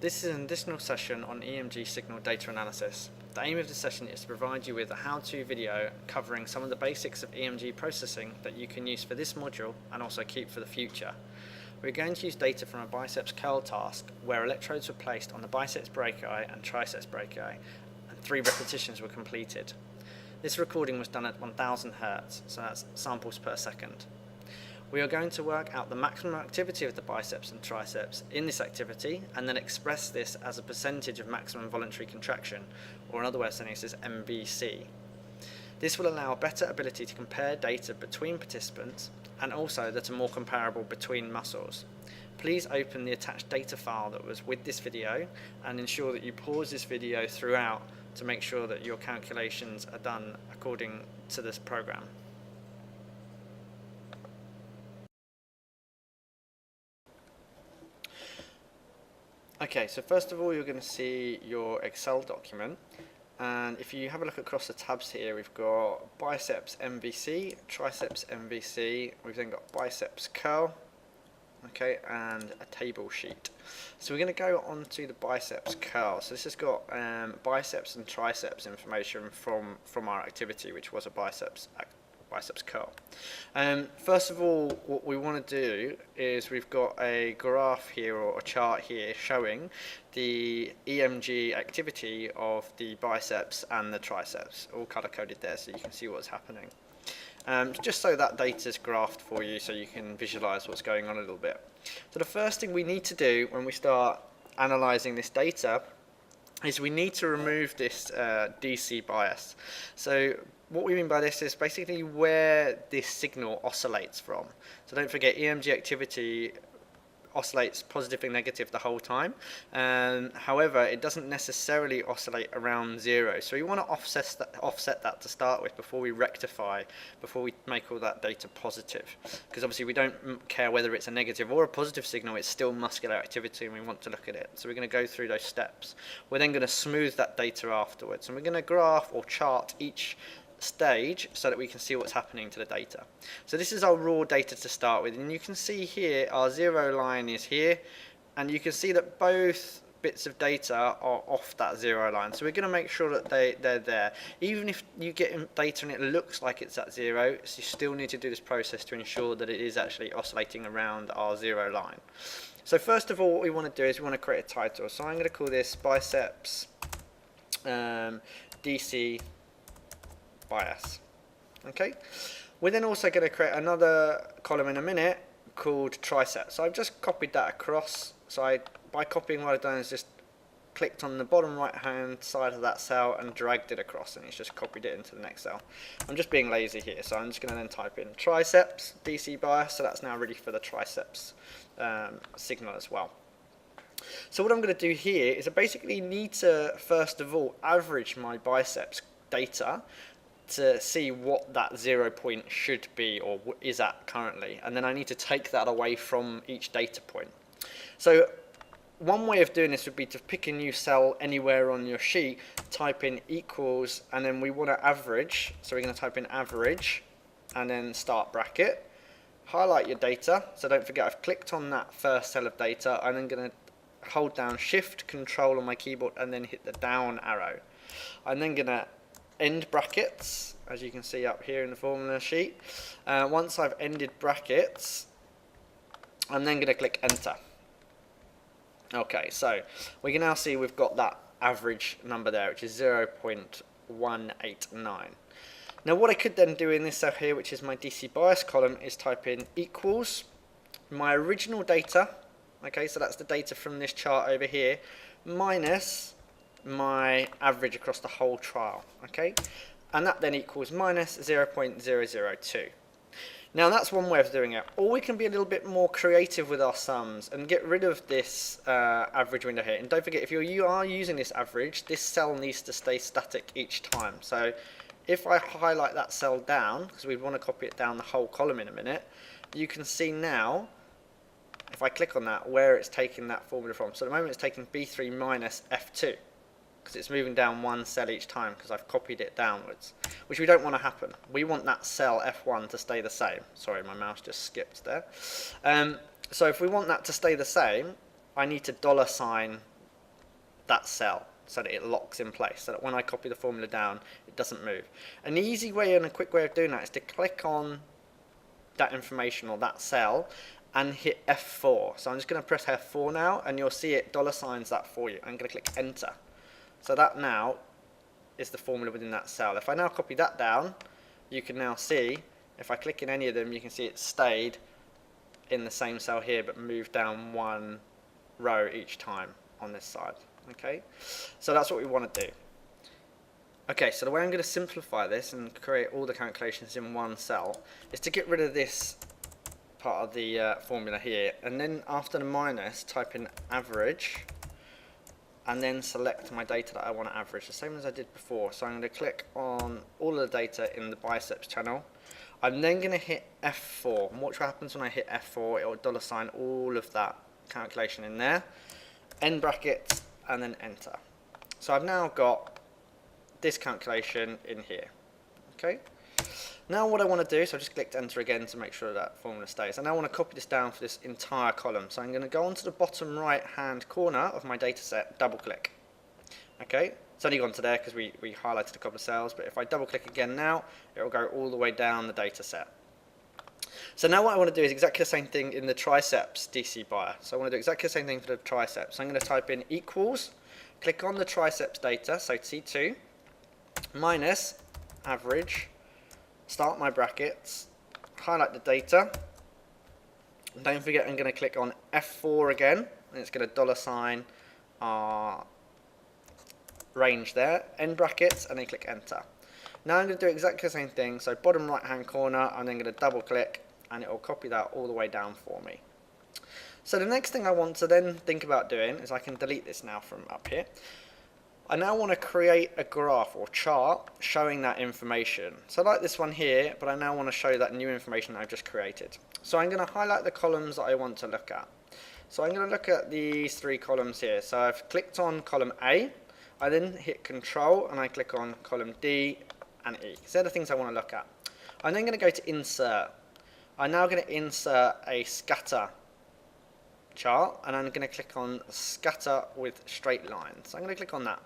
This is an additional session on EMG signal data analysis. The aim of this session is to provide you with a how-to video covering some of the basics of EMG processing that you can use for this module and also keep for the future. We're going to use data from a biceps curl task where electrodes were placed on the biceps brachii and triceps brachii and 3 repetitions were completed. This recording was done at 1000 Hz, so that's samples per second. We are going to work out the maximum activity of the biceps and triceps in this activity and then express this as a percentage of maximum voluntary contraction, or another way of saying this is MVC. This will allow a better ability to compare data between participants and also that are more comparable between muscles. Please open the attached data file that was with this video and ensure that you pause this video throughout to make sure that your calculations are done according to this program. Okay, so first of all you're going to see your Excel document, and if you have a look across the tabs here, we've got biceps MVC, triceps MVC, we've then got biceps curl, okay, and a table sheet. So we're going to go on to the biceps curl. So this has got biceps and triceps information from our activity, which was a biceps curl. First of all, what we want to do is we've got a graph here or a chart here showing the EMG activity of the biceps and the triceps, all color coded there so you can see what's happening. Just so that data is graphed for you so you can visualize what's going on a little bit. So the first thing we need to do when we start analyzing this data is we need to remove this DC bias. So what we mean by this is basically where this signal oscillates from. So don't forget, EMG activity oscillates positive and negative the whole time. However, it doesn't necessarily oscillate around 0. So we want to offset that to start with before we rectify, before we make all that data positive. Because obviously we don't care whether it's a negative or a positive signal, it's still muscular activity and we want to look at it. So we're going to go through those steps. We're then going to smooth that data afterwards. And we're going to graph or chart each stage so that we can see what's happening to the data. So this is our raw data to start with, and you can see here our 0 line is here, and you can see that both bits of data are off that 0 line. So we're going to make sure that they're there. Even if you get data and it looks like it's at 0, so you still need to do this process to ensure that it is actually oscillating around our 0 line. So first of all, what we want to do is we want to create a title. So I'm going to call this biceps DC bias. Okay, we're then also going to create another column in a minute called triceps. So I've just copied that across. So by copying, what I've done is just clicked on the bottom right hand side of that cell and dragged it across, and it's just copied it into the next cell. I'm just being lazy here, so I'm just going to then type in triceps DC bias, so that's now ready for the triceps signal as well. So what I'm going to do here is I basically need to first of all average my biceps data to see what that 0 point should be or is at currently, and then I need to take that away from each data point. So one way of doing this would be to pick a new cell anywhere on your sheet, type in equals, and then we want to average, so we're going to type in average and then start bracket, highlight your data. So don't forget, I've clicked on that first cell of data. I'm then going to hold down shift control on my keyboard and then hit the down arrow. I'm then going to end brackets, as you can see up here in the formula sheet. Once I've ended brackets, I'm then going to click enter. Okay, so we can now see we've got that average number there, which is 0.189. Now what I could then do in this cell here, which is my DC bias column, is type in equals my original data, okay, so that's the data from this chart over here, minus my average across the whole trial, okay, and that then equals minus 0.002. Now that's one way of doing it, or we can be a little bit more creative with our sums and get rid of this average window here. And don't forget, if you are using this average, this cell needs to stay static each time. So if I highlight that cell down, because we want to copy it down the whole column in a minute, you can see now, if I click on that, where it's taking that formula from. So at the moment it's taking B3 minus F2. Because it's moving down one cell each time because I've copied it downwards, which we don't want to happen. We want that cell F1 to stay the same. Sorry, my mouse just skipped there. So if we want that to stay the same, I need to $sign that cell so that it locks in place, so that when I copy the formula down, it doesn't move. An easy way and a quick way of doing that is to click on that information or that cell and hit F4. So I'm just going to press F4 now, and you'll see it $signs that for you. I'm going to click enter. So that now is the formula within that cell. If I now copy that down, you can now see, if I click in any of them, you can see it stayed in the same cell here, but moved down one row each time on this side. Okay, so that's what we want to do. Okay, so the way I'm going to simplify this and create all the calculations in one cell is to get rid of this part of the formula here, and then after the minus, type in average, and then select my data that I want to average, the same as I did before. So I'm going to click on all of the data in the biceps channel. I'm then going to hit F4, and watch what happens when I hit F4. It will $sign all of that calculation in there, end brackets, and then enter. So I've now got this calculation in here. Okay. Now what I want to do, so I just clicked enter again to make sure that formula stays. I now want to copy this down for this entire column. So I'm going to go onto the bottom right hand corner of my data set, double click. Okay, it's only gone to there because we highlighted a couple of cells, but if I double click again now, it will go all the way down the data set. So now what I want to do is exactly the same thing in the triceps DC buyer. So I want to do exactly the same thing for the triceps. So I'm going to type in equals, click on the triceps data, so T2, minus average, start my brackets, highlight the data, and don't forget I'm going to click on F4 again, and it's going to $sign our range there, end brackets, and then click enter. Now I'm going to do exactly the same thing, so bottom right hand corner, I'm then going to double click, and it will copy that all the way down for me. So the next thing I want to then think about doing is I can delete this now from up here. I now want to create a graph or chart showing that information. So like this one here, but I now want to show that new information that I've just created. So I'm going to highlight the columns that I want to look at. So I'm going to look at these three columns here. So I've clicked on column A, I then hit control and I click on column D and E. So they're the things I want to look at. I'm then going to go to insert. I'm now going to insert a scatter chart, and I'm going to click on scatter with straight lines. So I'm going to click on that,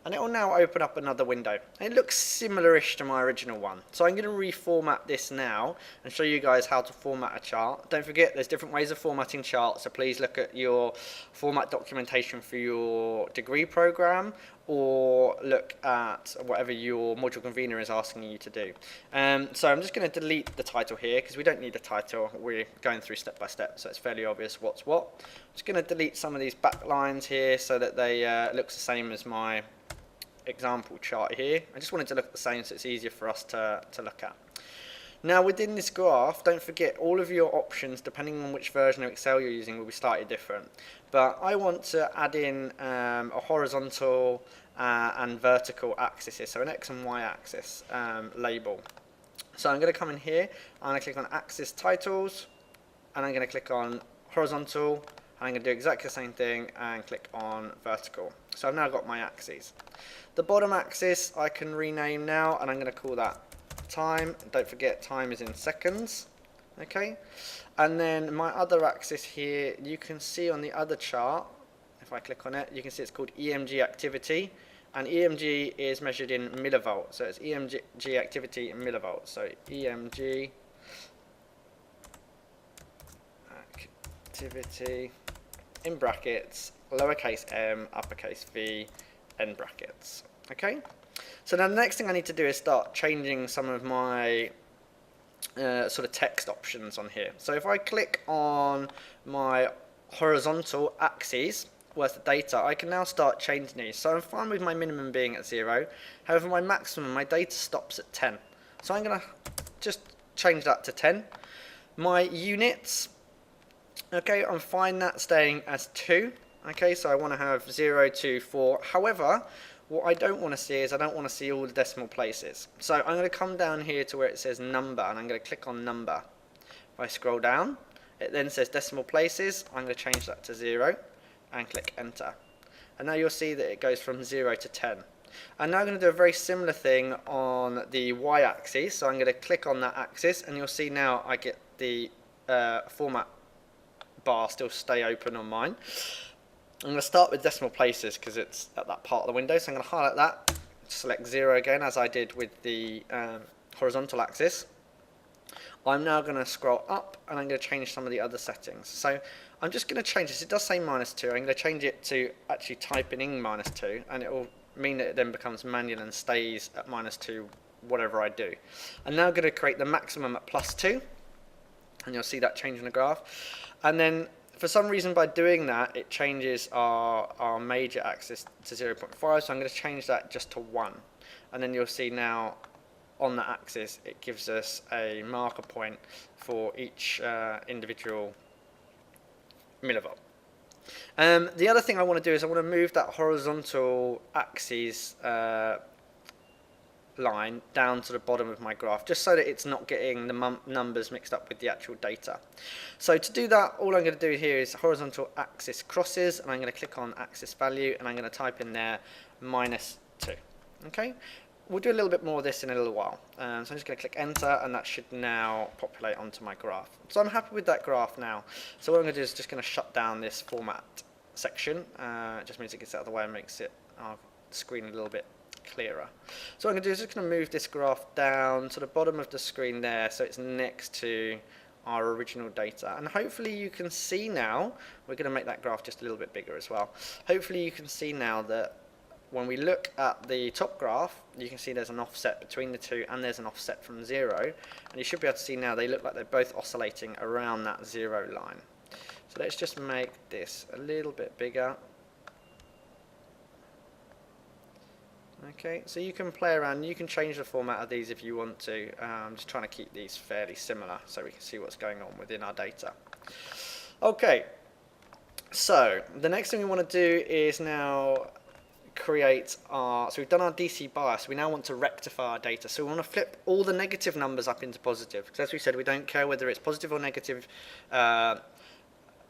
and it will now open up another window. It looks similar-ish to my original one. So I'm going to reformat this now and show you guys how to format a chart. Don't forget, there's different ways of formatting charts, so please look at your format documentation for your degree program, or look at whatever your module convener is asking you to do. So I'm just going to delete the title here because we don't need the title. We're going through step by step, so it's fairly obvious what's what. I'm just going to delete some of these back lines here so that they looks the same as my example chart here. I just wanted to look the same so it's easier for us to look at. Now within this graph, don't forget all of your options, depending on which version of Excel you're using, will be slightly different. But I want to add in a horizontal and vertical axis here, so an X and Y axis label. So I'm going to come in here, I'm going to click on axis titles, and I'm going to click on horizontal, and I'm going to do exactly the same thing and click on vertical. So I've now got my axes. The bottom axis I can rename now, and I'm going to call that time. Don't forget time is in seconds. Okay, and then my other axis here, you can see on the other chart, if I click on it, you can see it's called EMG activity, and EMG is measured in millivolts, so it's EMG activity in millivolts. So EMG activity in brackets, lowercase m, uppercase V, end brackets. Okay, so now the next thing I need to do is start changing some of my sort of text options on here. So if I click on my horizontal axes, where's the data, I can now start changing these. So I'm fine with my minimum being at 0. However, my maximum, my data stops at 10. So I'm going to just change that to 10. My units, okay, I'm fine that staying as 2. Okay, so I want to have 0 to 4. However, what I don't want to see is I don't want to see all the decimal places. So I'm going to come down here to where it says number, and I'm going to click on number. If I scroll down, it then says decimal places. I'm going to change that to 0 and click enter. And now you'll see that it goes from 0 to 10. And now I'm going to do a very similar thing on the y-axis. So I'm going to click on that axis, and you'll see now I get the format bar still stay open on mine. I'm going to start with decimal places because it's at that part of the window. So I'm going to highlight that, select 0 again as I did with the horizontal axis. I'm now going to scroll up and I'm going to change some of the other settings. So I'm just going to change this. It does say -2. I'm going to change it to actually typing in -2, and it will mean that it then becomes manual and stays at -2 whatever I do. I'm now going to create the maximum at +2, and you'll see that change in the graph. And then for some reason by doing that, it changes our major axis to 0.5, so I'm going to change that just to 1. And then you'll see now on that axis, it gives us a marker point for each individual millivolt. The other thing I want to do is I want to move that horizontal axis line down to the bottom of my graph, just so that it's not getting the numbers mixed up with the actual data. So to do that, all I'm going to do here is horizontal axis crosses, and I'm going to click on axis value, and I'm going to type in there -2. Okay, we'll do a little bit more of this in a little while. So I'm just going to click enter, and that should now populate onto my graph. So I'm happy with that graph now. So what I'm going to do is just going to shut down this format section. It just means it gets out of the way and makes it our screen a little bit clearer. So what I'm going to do is just going to move this graph down to the bottom of the screen there, so it's next to our original data. And hopefully you can see now, we're going to make that graph just a little bit bigger as well. Hopefully you can see now that when we look at the top graph, you can see there's an offset between the two, and there's an offset from 0. And you should be able to see now they look like they're both oscillating around that 0 line. So let's just make this a little bit bigger. Okay, so you can play around, you can change the format of these if you want to. I'm just trying to keep these fairly similar so we can see what's going on within our data. Okay, so the next thing we want to do is now create so we've done our DC bias, we now want to rectify our data. So we want to flip all the negative numbers up into positive, because as we said, we don't care whether it's positive or negative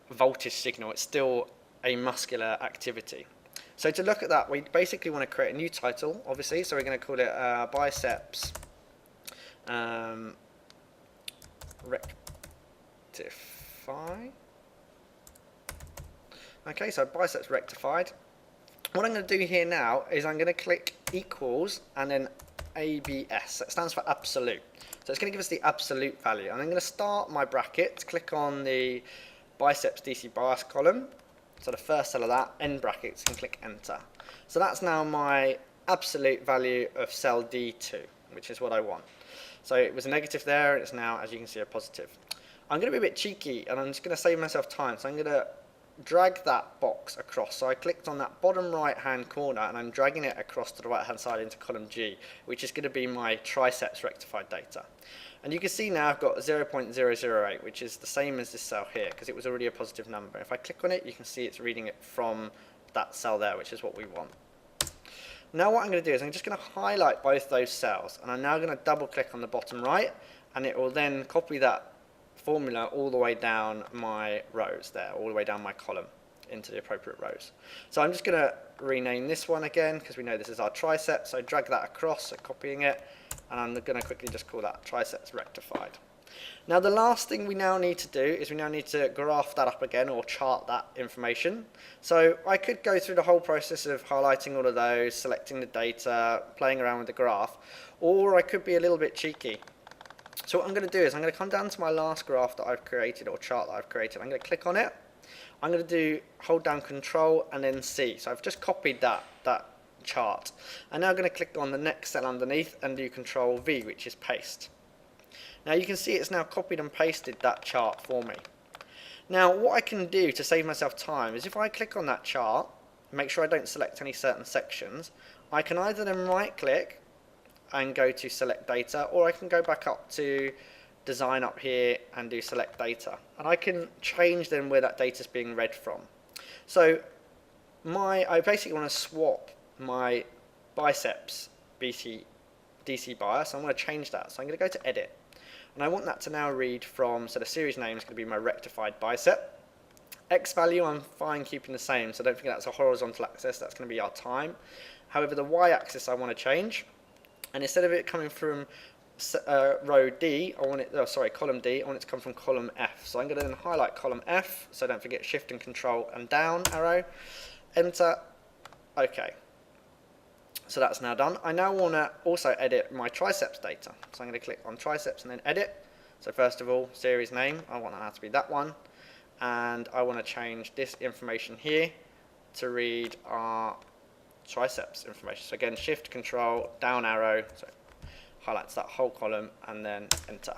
voltage signal, it's still a muscular activity. So to look at that, we basically want to create a new title, obviously, so we're going to call it biceps rectify. Okay, so biceps rectified. What I'm going to do here now is I'm going to click equals and then ABS. That stands for absolute. So it's going to give us the absolute value. And I'm going to start my brackets, click on the biceps DC bias column. So the first cell of that, end brackets, and click enter. So that's now my absolute value of cell D2, which is what I want. So it was a negative there, and it's now, as you can see, a positive. I'm going to be a bit cheeky, and I'm just going to save myself time. So I'm going to drag that box across. So I clicked on that bottom right hand corner, and I'm dragging it across to the right hand side into column G, which is going to be my triceps rectified data. And you can see now I've got 0.008, which is the same as this cell here, because it was already a positive number. If I click on it, you can see it's reading it from that cell there, which is what we want. Now what I'm going to do is I'm just going to highlight both those cells, and I'm now going to double click on the bottom right, and it will then copy that formula all the way down my rows there, all the way down my column into the appropriate rows. So I'm just going to rename this one again, because we know this is our triceps, so drag that across, so copying it, and I'm going to quickly just call that triceps rectified. Now the last thing we now need to do is we now need to graph that up again, or chart that information. So I could go through the whole process of highlighting all of those, selecting the data, playing around with the graph, or I could be a little bit cheeky. So what I'm going to do is I'm going to come down to my last graph that I've created, or chart that I've created. I'm going to click on it. I'm going to hold down Control and then C. So I've just copied that chart. I'm now going to click on the next cell underneath and do Control V, which is paste. Now you can see it's now copied and pasted that chart for me. Now what I can do to save myself time is if I click on that chart, make sure I don't select any certain sections, I can either then right click and go to select data, or I can go back up to design up here and do select data, and I can change then where that data is being read from. So I basically want to swap my biceps DC bias. I'm going to change that, so I'm going to go to edit, and I want that to now read from, so the series name is going to be my rectified bicep. X value I'm fine keeping the same, so don't forget that's a horizontal axis, that's going to be our time. However, the Y axis I want to change, and instead of it coming from row D, I want it, oh, sorry, column D, I want it to come from column F. So I'm going to then highlight column F, so don't forget Shift and Control and down arrow, enter, OK. So that's now done. I now want to also edit my triceps data. So I'm going to click on triceps and then edit. So first of all, series name, I want that to be that one. And I want to change this information here to read our triceps information. So again, Shift, Control, down arrow, so highlights that whole column and then enter.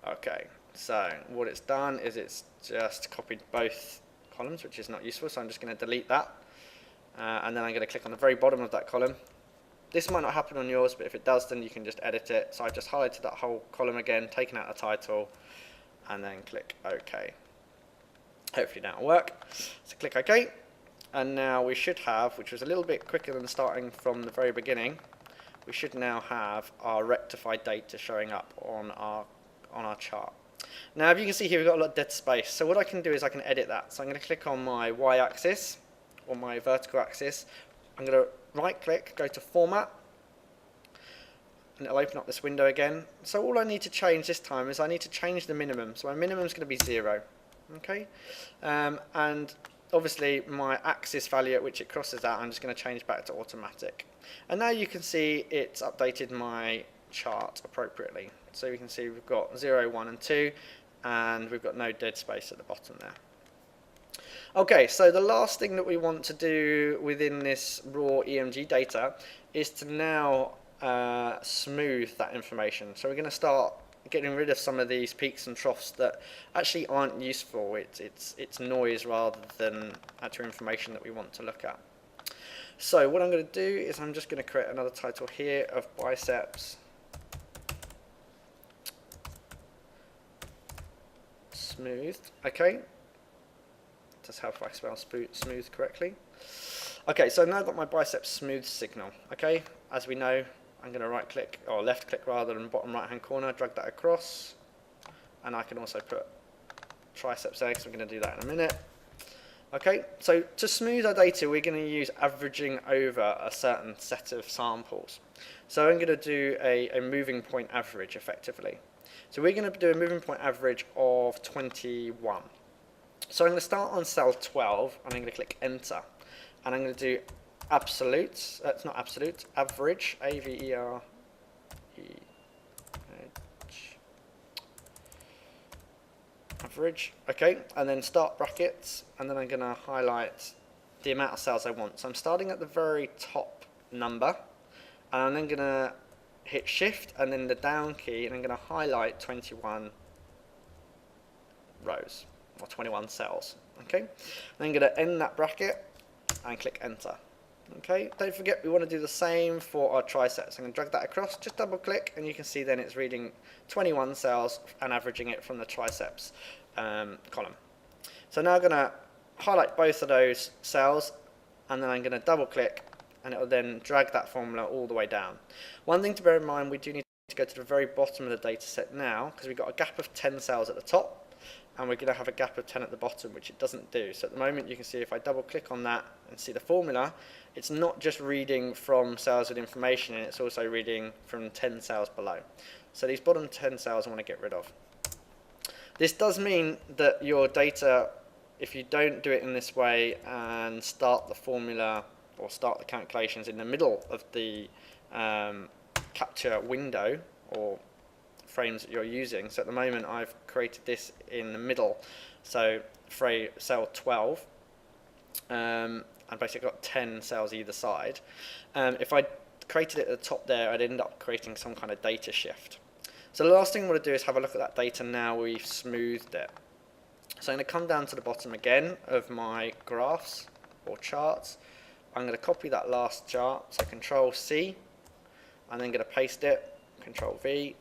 Okay, so what it's done is it's just copied both columns, which is not useful, so I'm just going to delete that. And then I'm going to click on the very bottom of that column. This might not happen on yours, but if it does, then you can just edit it. So I've just highlighted that whole column again, taken out the title, and then click OK. Hopefully that'll work. So click OK. And now we should have, which was a little bit quicker than starting from the very beginning, we should now have our rectified data showing up on our chart. Now, if you can see here, we've got a lot of dead space. So what I can do is I can edit that. So I'm going to click on my y-axis or my vertical axis. I'm going to right-click, go to Format, and it'll open up this window again. So all I need to change this time is I need to change the minimum. So my minimum is going to be 0. Okay, and obviously my axis value at which it crosses that, I'm just going to change back to automatic. And now you can see it's updated my chart appropriately. So you can see we've got 0, 1 and 2, and we've got no dead space at the bottom there. Okay, so the last thing that we want to do within this raw EMG data is to now smooth that information. So we're going to start getting rid of some of these peaks and troughs that actually aren't useful. It's noise rather than actual information that we want to look at. So what I'm going to do is I'm just going to create another title here of biceps smoothed. Okay, that's how I spell smooth correctly. Okay, so I've now got my biceps smooth signal. Okay, as we know, I'm going to right click, or left click rather than bottom right hand corner, drag that across, and I can also put triceps there because we're going to do that in a minute. Okay, so to smooth our data, we're going to use averaging over a certain set of samples. So I'm going to do a moving point average effectively. So we're going to do a moving point average of 21. So I'm going to start on cell 12, and I'm going to click enter, and I'm going to do absolute, it's not absolute, average, A-V-E-R-E-H, average, okay, and then start brackets, and then I'm going to highlight the amount of cells I want. So I'm starting at the very top number, and I'm then going to hit shift and then the down key, and I'm going to highlight 21 rows, or 21 cells, okay. Then I'm going to end that bracket and click enter. Okay, don't forget we want to do the same for our triceps. I'm going to drag that across, just double click, and you can see then it's reading 21 cells and averaging it from the triceps column. So now I'm going to highlight both of those cells, and then I'm going to double click, and it will then drag that formula all the way down. One thing to bear in mind, we do need to go to the very bottom of the data set now, because we've got a gap of 10 cells at the top, and we're going to have a gap of 10 at the bottom, which it doesn't do. So at the moment you can see if I double click on that and see the formula, it's not just reading from cells with information, and it's also reading from 10 cells below. So these bottom 10 cells I want to get rid of. This does mean that your data, if you don't do it in this way and start the formula or start the calculations in the middle of the capture window or frames that you're using. So at the moment I've created this in the middle, so cell 12, and basically got 10 cells either side. If I created it at the top there, I'd end up creating some kind of data shift. So the last thing I want to do is have a look at that data now we've smoothed it. So I'm going to come down to the bottom again of my graphs or charts. I'm going to copy that last chart, so Control C, and then going to paste it, Control V,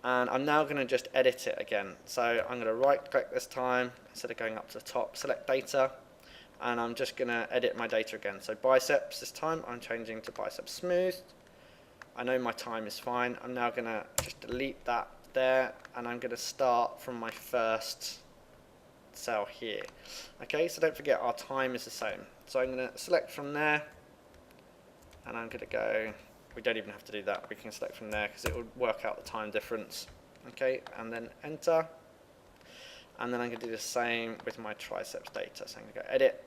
and I'm now going to just edit it again. So I'm going to right click this time, instead of going up to the top, select data, and I'm just going to edit my data again. So biceps this time, I'm changing to biceps smooth. I know my time is fine. I'm now going to just delete that there, and I'm going to start from my first cell here. Okay, so don't forget our time is the same. So I'm going to select from there, and I'm going to go we don't even have to do that. We can select from there because it will work out the time difference. Okay, and then enter. And then I'm going to do the same with my triceps data. So I'm going to go edit.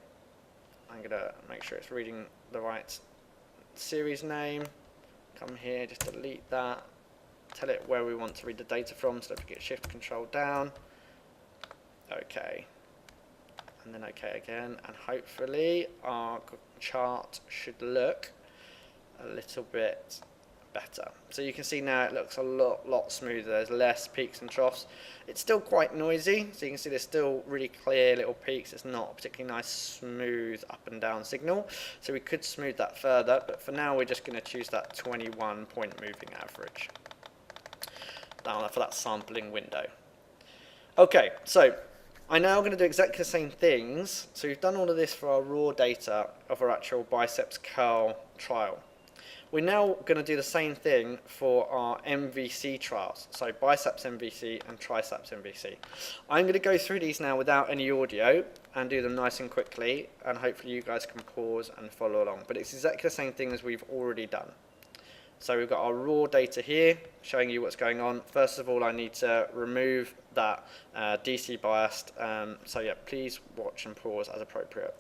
I'm going to make sure it's reading the right series name. Come here, just delete that. Tell it where we want to read the data from. So don't forget shift control down. Okay. And then okay again. And hopefully our chart should look a little bit better. So you can see now it looks a lot smoother. There's less peaks and troughs. It's still quite noisy, so you can see there's still really clear little peaks. It's not a particularly nice smooth up and down signal, so we could smooth that further, but for now we're just going to choose that 21 point moving average down for that sampling window. Okay, so I'm now going to do exactly the same things. So we've done all of this for our raw data of our actual biceps curl trial. We're now going to do the same thing for our MVC trials, so biceps MVC and triceps MVC. I'm going to go through these now without any audio and do them nice and quickly, and hopefully you guys can pause and follow along. But it's exactly the same thing as we've already done. So we've got our raw data here showing you what's going on. First of all, I need to remove that DC biased, so yeah, please watch and pause as appropriate.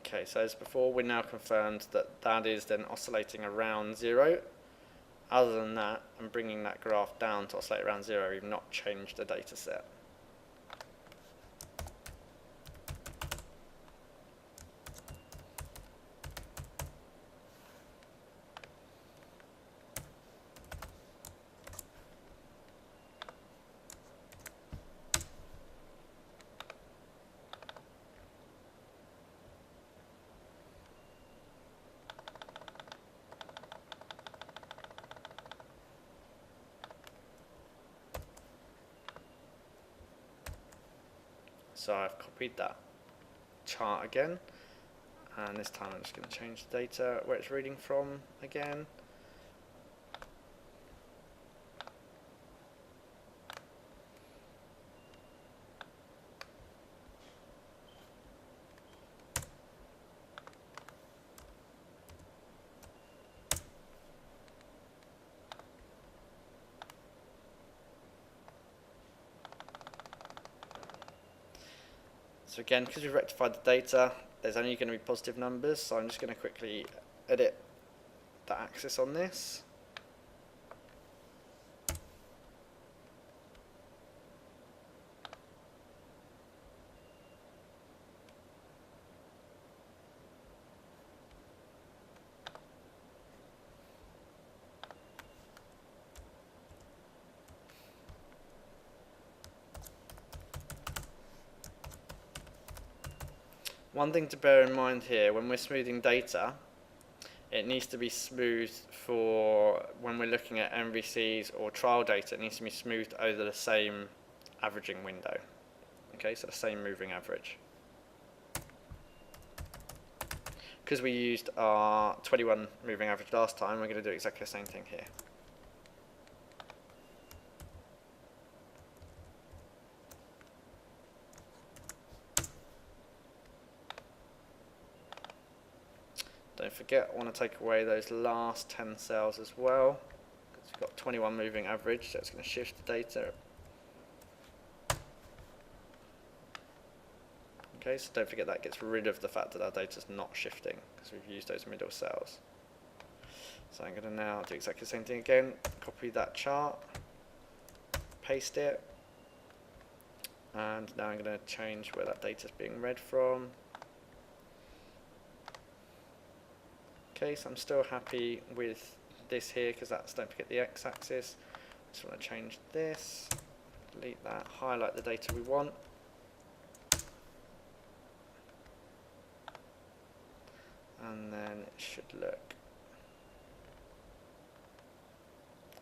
Okay, so as before, we're now confirmed that that is then oscillating around 0. Other than that, and bringing that graph down to oscillate around 0, we've not changed the data set. So I've copied that chart again, and this time I'm just going to change the data where it's reading from again. So again, because we've rectified the data, there's only going to be positive numbers, so I'm just going to quickly edit the axis on this. One thing to bear in mind here, when we're smoothing data, it needs to be smoothed for when we're looking at MVCs or trial data, it needs to be smoothed over the same averaging window. Okay, so the same moving average. Because we used our 21 moving average last time, we're going to do exactly the same thing here. Don't forget, I want to take away those last 10 cells as well, because we've got 21 moving average, so it's going to shift the data. Okay, so don't forget that gets rid of the fact that our data is not shifting, because we've used those middle cells. So I'm going to now do exactly the same thing again, copy that chart, paste it, And now I'm going to change where that data is being read from. Okay, so I'm still happy with this here because that's, don't forget, the x-axis. Just want to change this, delete that, highlight the data we want. And then it should look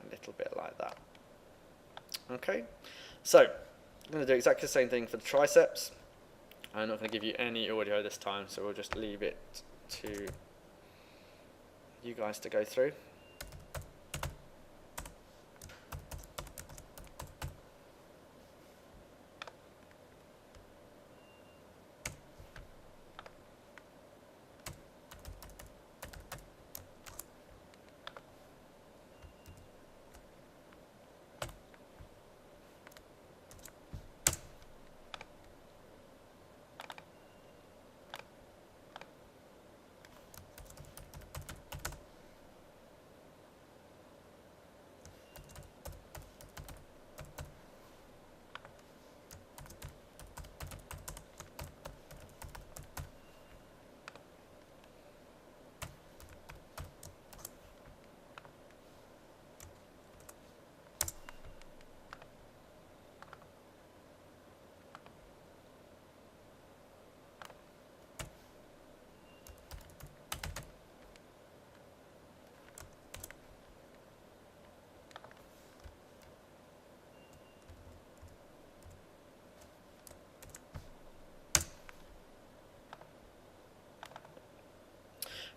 a little bit like that. Okay, so I'm going to do exactly the same thing for the triceps. I'm not going to give you any audio this time, so we'll just leave it to you guys to go through.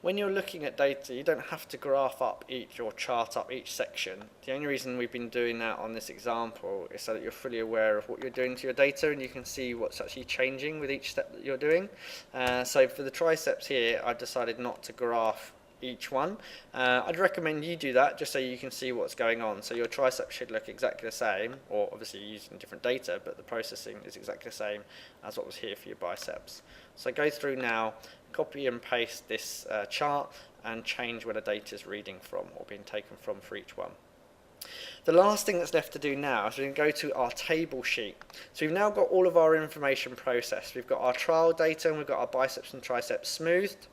When you're looking at data, you don't have to graph up each or chart up each section. The only reason we've been doing that on this example is so that you're fully aware of what you're doing to your data and you can see what's actually changing with each step that you're doing. So for the triceps here, I've decided not to graph each one. I'd recommend you do that just so you can see what's going on. So your triceps should look exactly the same, or obviously using different data, but the processing is exactly the same as what was here for your biceps. So go through now, copy and paste this chart and change where the data is reading from or being taken from for each one. The last thing that's left to do now is we can go to our table sheet. So we've now got all of our information processed. We've got our trial data and we've got our biceps and triceps smoothed.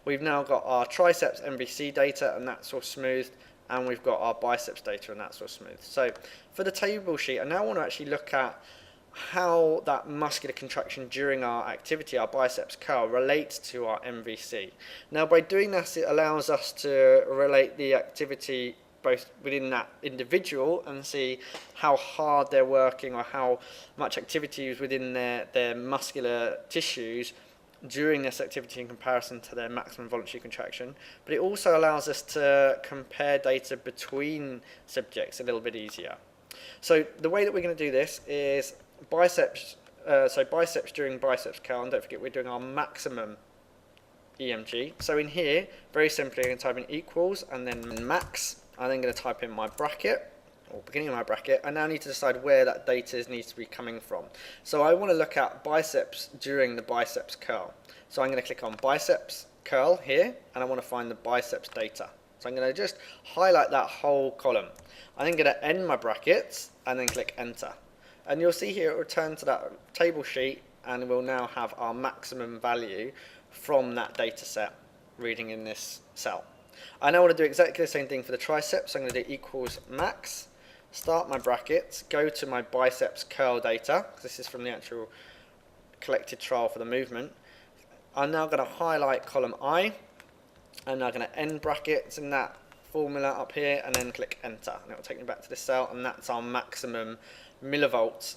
We've now got our triceps MVC data and that's all smoothed, and we've got our biceps data and that's all smooth. So for the table sheet, I now want to actually look at how that muscular contraction during our activity, our biceps curl, relates to our MVC. Now by doing this, it allows us to relate the activity both within that individual and see how hard they're working or how much activity is within their muscular tissues during this activity in comparison to their maximum voluntary contraction. But it also allows us to compare data between subjects a little bit easier. So the way that we're going to do this is biceps during biceps curl, and don't forget we're doing our maximum EMG. So in here, very simply, I'm going to type in equals and then max. I'm then going to type in my bracket, or beginning of my bracket. I now need to decide where that data needs to be coming from. So I want to look at biceps during the biceps curl. So I'm going to click on biceps curl here, and I want to find the biceps data. So I'm going to just highlight that whole column. I'm then going to end my brackets and then click enter. And you'll see here it will return to that table sheet, and we'll now have our maximum value from that data set reading in this cell. I now want to do exactly the same thing for the triceps. So I'm going to do equals max, start my brackets, go to my biceps curl data, because this is from the actual collected trial for the movement. I'm now going to highlight column I, and I'm going to end brackets in that formula up here, and then click enter. And it will take me back to this cell, and that's our maximum millivolts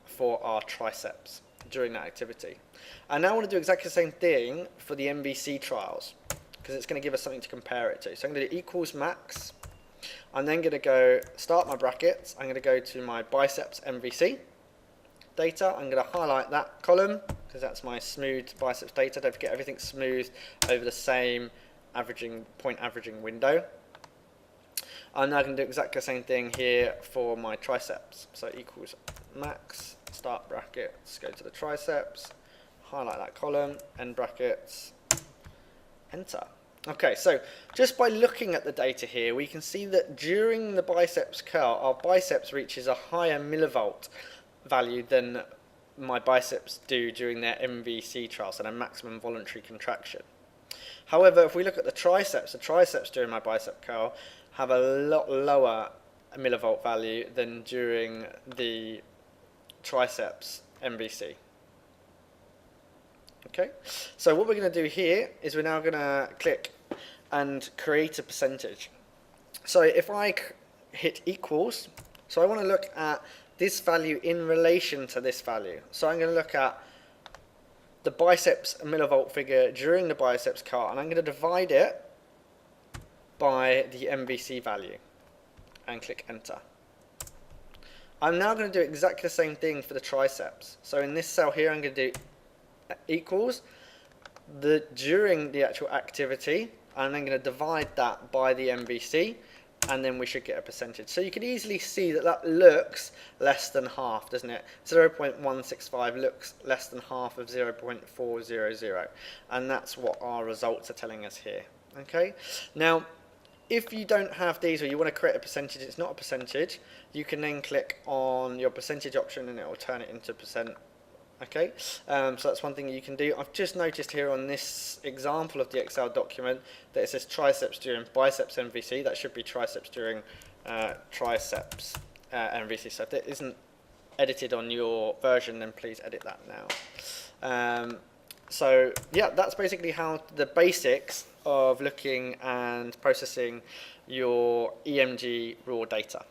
for our triceps during that activity. I now want to do exactly the same thing for the MVC trials, because it's going to give us something to compare it to. So I'm going to do equals max. I'm then going to go start my brackets. I'm going to go to my biceps MVC data. I'm going to highlight that column because that's my smooth biceps data. Don't forget everything's smooth over the same point averaging window. I'm now going to do exactly the same thing here for my triceps. So equals max, start brackets, go to the triceps, highlight that column, end brackets, enter. Okay, so just by looking at the data here, we can see that during the biceps curl, our biceps reaches a higher millivolt value than my biceps do during their MVC trial, so their maximum voluntary contraction. However, if we look at the triceps during my bicep curl have a lot lower millivolt value than during the triceps MVC. Okay, so what we're going to do here is we're now going to click and create a percentage. So if I hit equals, so I want to look at this value in relation to this value. So I'm going to look at the biceps millivolt figure during the biceps curl, and I'm going to divide it by the MVC value and click enter. I'm now going to do exactly the same thing for the triceps. So in this cell here, I'm going to do equals during the actual activity, and I'm going to divide that by the MVC, and then we should get a percentage. So you can easily see that that looks less than half, doesn't it? 0.165 looks less than half of 0.400, and that's what our results are telling us here. Okay, now if you don't have these, or you want to create a percentage, it's not a percentage, you can then click on your percentage option and it will turn it into percent. Okay, so that's one thing you can do. I've just noticed here on this example of the Excel document that it says triceps during biceps MVC. That should be triceps during triceps MVC. So if that isn't edited on your version, then please edit that now. So yeah, that's basically how the basics of looking and processing your EMG raw data.